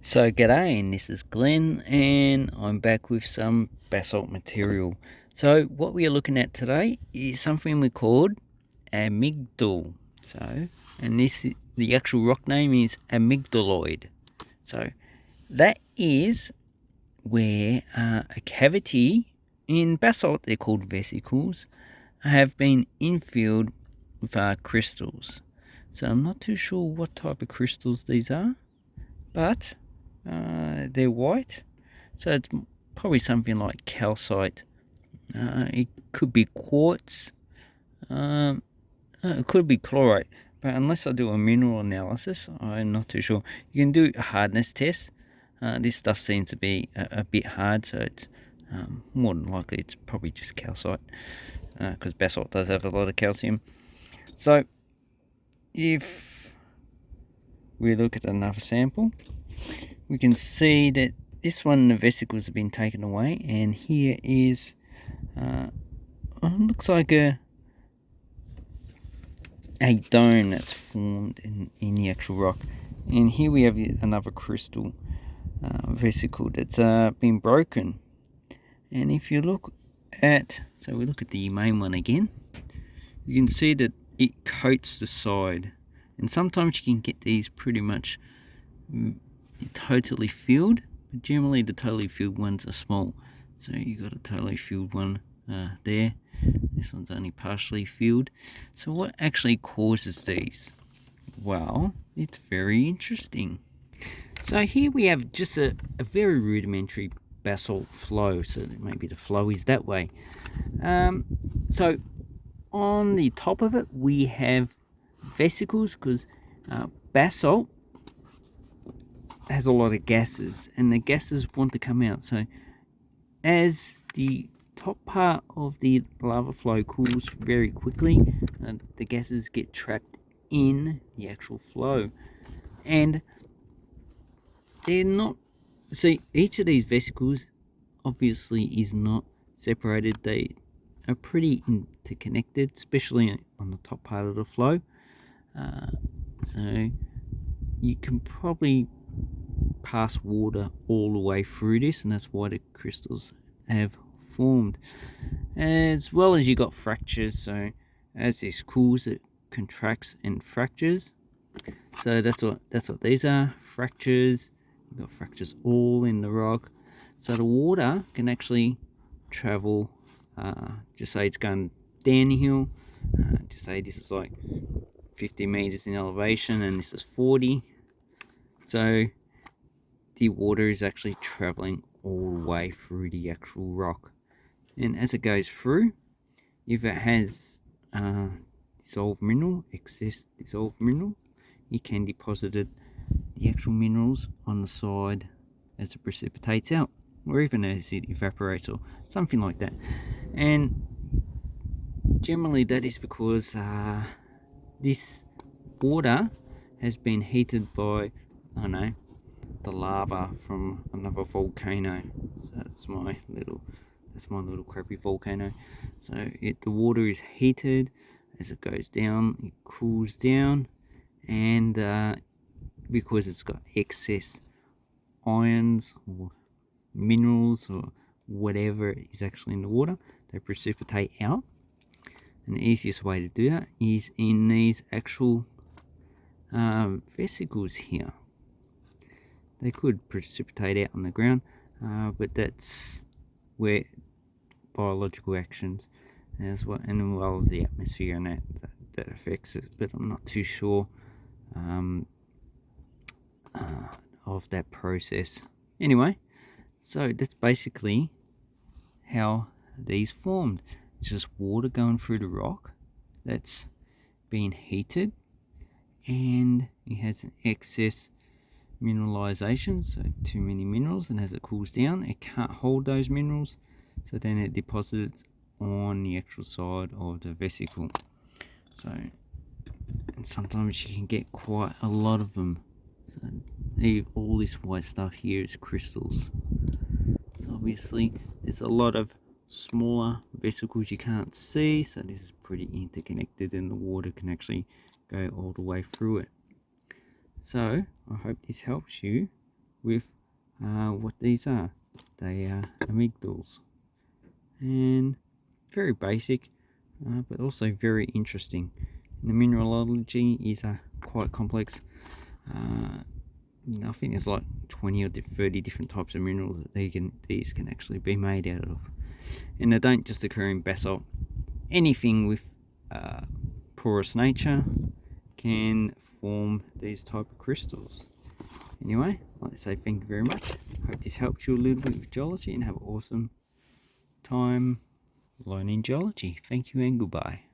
So g'day, and this is Glenn, and I'm back with some basalt material. So what we are looking at today is something we called amygdal. And the actual rock name is amygdaloid. So that is where a cavity in basalt, they're called vesicles, have been infilled with crystals. So I'm not too sure what type of crystals these are, but they're white, so it's probably something like calcite. It could be quartz. Um, it could be chlorite, but unless I do a mineral analysis, I'm not too sure. You can do a hardness test. This stuff seems to be a bit hard, so it's more than likely it's probably just calcite, because basalt does have a lot of calcium. So if we look at another sample, we can see that this one, the vesicles have been taken away, and here is looks like a dome that's formed in the actual rock. And here we have another crystal vesicle that's been broken. And if you look at, so we look at the main one again, you can see that it coats the side, and sometimes you can get these pretty much totally filled, but generally the totally filled ones are small. So you got a totally filled one there. This one's only partially filled. So what actually causes these? Well, it's very interesting. So here we have just a very rudimentary basalt flow. So maybe the flow is that way. So on the top of it, we have vesicles, because basalt has a lot of gases, and the gases want to come out. So as the top part of the lava flow cools very quickly, the gases get trapped in the actual flow, and they're not, see, each of these vesicles obviously is not separated. They are pretty interconnected, especially on the top part of the flow. So you can probably pass water all the way through this, and that's why the crystals have formed. As well as you got fractures, so as this cools, it contracts and fractures. So that's what these are, fractures. You've got fractures all in the rock. So the water can actually travel, just say it's going downhill, just say this is like 50 meters in elevation and this is 40. So the water is actually traveling all the way through the actual rock. And as it goes through, if it has dissolved mineral, excess dissolved mineral, you can deposit the actual minerals on the side as it precipitates out, or even as it evaporates, or something like that. And generally that is because this water has been heated by, I don't know, the lava from another volcano. So that's my little crappy volcano. So the water is heated. As it goes down, it cools down, and because it's got excess ions or minerals or whatever is actually in the water, they precipitate out. And the easiest way to do that is in these actual vesicles here. They could precipitate out on the ground, but that's where biological actions as well, and well as the atmosphere and that affects it. But I'm not too sure of that process. Anyway, so that's basically how these formed. It's just water going through the rock that's being heated, and it has an excess mineralization, so too many minerals, and as it cools down it can't hold those minerals, so then it deposits on the actual side of the vesicle. So, and sometimes you can get quite a lot of them. So all this white stuff here is crystals. So obviously there's a lot of smaller vesicles you can't see, so this is pretty interconnected, and the water can actually go all the way through it. So I hope this helps you with what these are. They are amygdals, and very basic, but also very interesting. And the mineralogy is quite complex. I think there's like 20 or 30 different types of minerals that these can actually be made out of, and they don't just occur in basalt. Anything with porous nature can form these type of crystals. Anyway, I'd like to say thank you very much. Hope this helps you a little bit with geology, and have an awesome time learning geology. Thank you and goodbye.